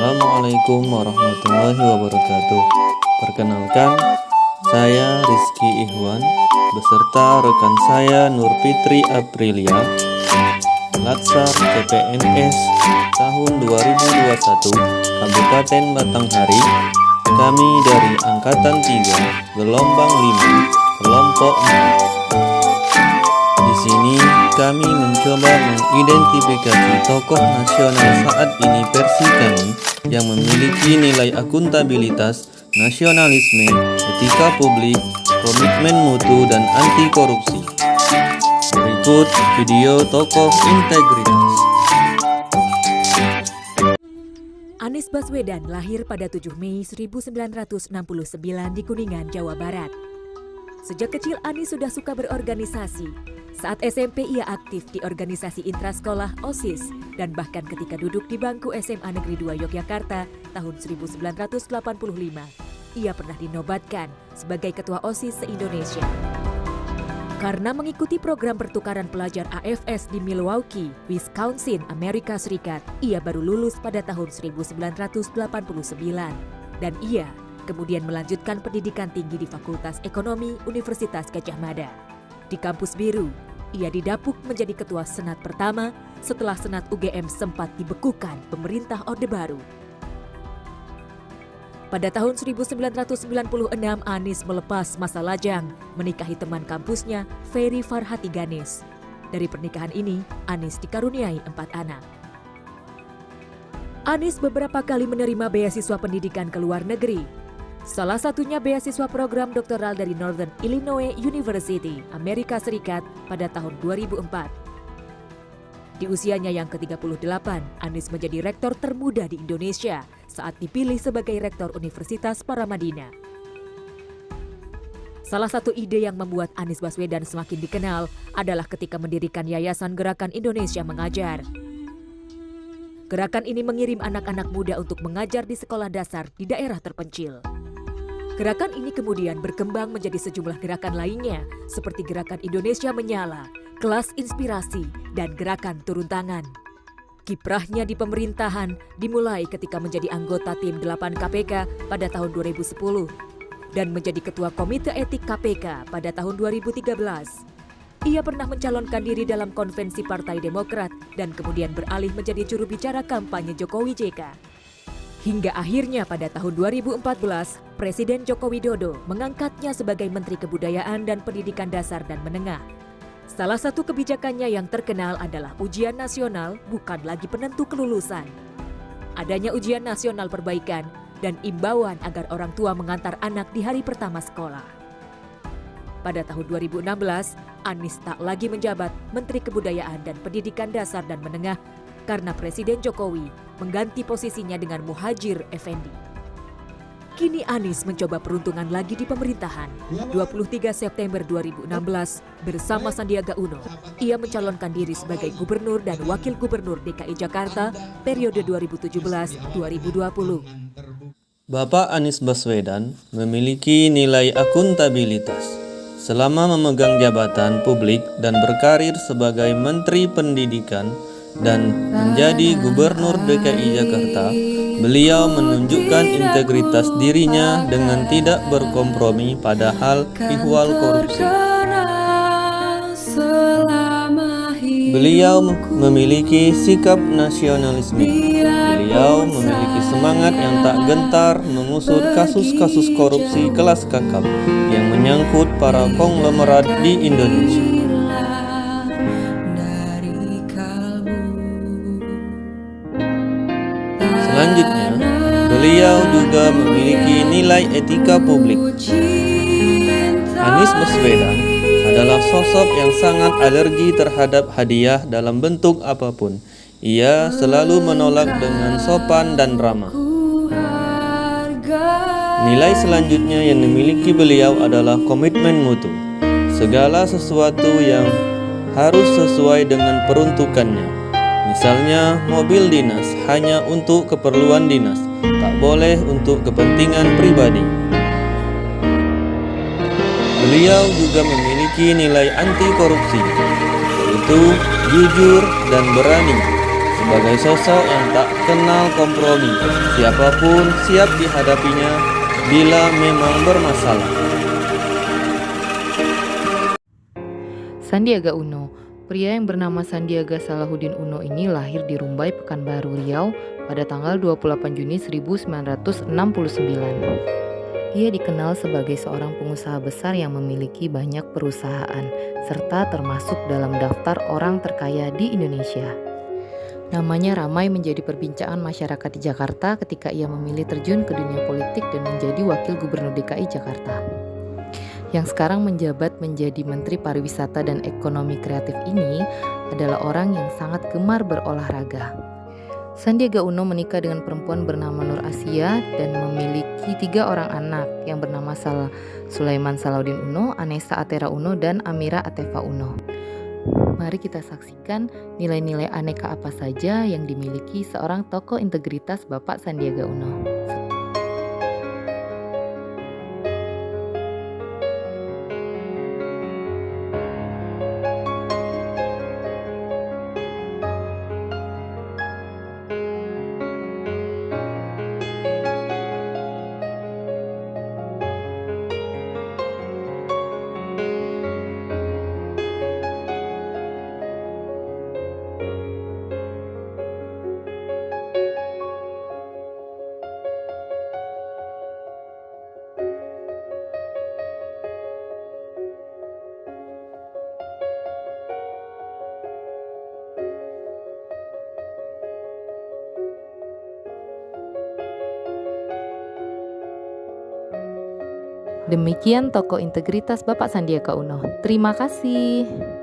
Assalamualaikum warahmatullahi wabarakatuh. Perkenalkan, saya Rizky Ihwan beserta rekan saya Nur Fitri Aprilia, Latsar CPNS tahun 2021 Kabupaten Batanghari. Kami dari Angkatan 3 Gelombang 5 Kelompok 4. Di sini kami mencoba mengidentifikasi tokoh nasional saat ini versi kami yang memiliki nilai akuntabilitas, nasionalisme, etika publik, komitmen mutu, dan anti korupsi. Berikut video tokoh integritas. Anies Baswedan lahir pada 7 Mei 1969 di Kuningan, Jawa Barat. Sejak kecil Anies sudah suka berorganisasi. Saat SMP ia aktif di organisasi intrasekolah OSIS dan bahkan ketika duduk di bangku SMA Negeri 2 Yogyakarta tahun 1985, ia pernah dinobatkan sebagai ketua OSIS se-Indonesia. Karena mengikuti program pertukaran pelajar AFS di Milwaukee, Wisconsin, Amerika Serikat, ia baru lulus pada tahun 1989 dan ia kemudian melanjutkan pendidikan tinggi di Fakultas Ekonomi Universitas Gadjah Mada. Di Kampus Biru, ia didapuk menjadi ketua Senat pertama setelah Senat UGM sempat dibekukan pemerintah Orde Baru. Pada tahun 1996, Anies melepas masa lajang, menikahi teman kampusnya, Ferry Farhati Ganes. Dari pernikahan ini, Anies dikaruniai 4 anak. Anies beberapa kali menerima beasiswa pendidikan ke luar negeri. Salah satunya beasiswa program doktoral dari Northern Illinois University, Amerika Serikat pada tahun 2004. Di usianya yang ke-38, Anies menjadi rektor termuda di Indonesia saat dipilih sebagai rektor Universitas Paramadina. Salah satu ide yang membuat Anies Baswedan semakin dikenal adalah ketika mendirikan Yayasan Gerakan Indonesia Mengajar. Gerakan ini mengirim anak-anak muda untuk mengajar di sekolah dasar di daerah terpencil. Gerakan ini kemudian berkembang menjadi sejumlah gerakan lainnya seperti Gerakan Indonesia Menyala, Kelas Inspirasi, dan Gerakan Turun Tangan. Kiprahnya di pemerintahan dimulai ketika menjadi anggota tim 8 KPK pada tahun 2010 dan menjadi ketua Komite Etik KPK pada tahun 2013. Ia pernah mencalonkan diri dalam konvensi Partai Demokrat dan kemudian beralih menjadi juru bicara kampanye Jokowi JK. Hingga akhirnya pada tahun 2014, Presiden Joko Widodo mengangkatnya sebagai Menteri Kebudayaan dan Pendidikan Dasar dan Menengah. Salah satu kebijakannya yang terkenal adalah ujian nasional bukan lagi penentu kelulusan. Adanya ujian nasional perbaikan dan imbauan agar orang tua mengantar anak di hari pertama sekolah. Pada tahun 2016, Anies tak lagi menjabat Menteri Kebudayaan dan Pendidikan Dasar dan Menengah karena Presiden Jokowi mengganti posisinya dengan Muhadjir Effendi. Kini Anies mencoba peruntungan lagi di pemerintahan. 23 September 2016, bersama Sandiaga Uno, ia mencalonkan diri sebagai Gubernur dan Wakil Gubernur DKI Jakarta periode 2017-2020. Bapak Anies Baswedan memiliki nilai akuntabilitas. Selama memegang jabatan publik dan berkarir sebagai Menteri Pendidikan dan menjadi Gubernur DKI Jakarta, beliau menunjukkan integritas dirinya dengan tidak berkompromi pada hal ihwal korupsi. Beliau memiliki sikap nasionalisme. Beliau memiliki semangat yang tak gentar mengusut kasus-kasus korupsi kelas kakap yang menyangkut para konglomerat di Indonesia. Selanjutnya, beliau juga memiliki nilai etika publik. Anies Baswedan adalah sosok yang sangat alergi terhadap hadiah dalam bentuk apapun. Ia selalu menolak dengan sopan dan ramah. Nilai selanjutnya yang dimiliki beliau adalah komitmen mutu. Segala sesuatu yang harus sesuai dengan peruntukannya. Misalnya, mobil dinas hanya untuk keperluan dinas, tak boleh untuk kepentingan pribadi. Beliau juga memiliki nilai anti korupsi, yaitu jujur dan berani. sebagai sosok yang tak kenal kompromi. Siapapun siap dihadapinya bila memang bermasalah. Sandiaga Uno. Pria yang bernama Sandiaga Salahuddin Uno ini lahir di Rumbai, Pekanbaru, Riau pada tanggal 28 Juni 1969. Ia dikenal sebagai seorang pengusaha besar yang memiliki banyak perusahaan, serta termasuk dalam daftar orang terkaya di Indonesia. Namanya ramai menjadi perbincangan masyarakat di Jakarta ketika ia memilih terjun ke dunia politik dan menjadi Wakil Gubernur DKI Jakarta. Yang sekarang menjabat menjadi Menteri Pariwisata dan Ekonomi Kreatif ini adalah orang yang sangat gemar berolahraga. Sandiaga Uno menikah dengan perempuan bernama Nur Asia dan memiliki 3 orang anak yang bernama Sulaiman Salahuddin Uno, Anessa Atera Uno, dan Amira Atefa Uno. Mari kita saksikan nilai-nilai aneka apa saja yang dimiliki seorang tokoh integritas Bapak Sandiaga Uno. Demikian tokoh integritas Bapak Sandiaga Uno. Terima kasih.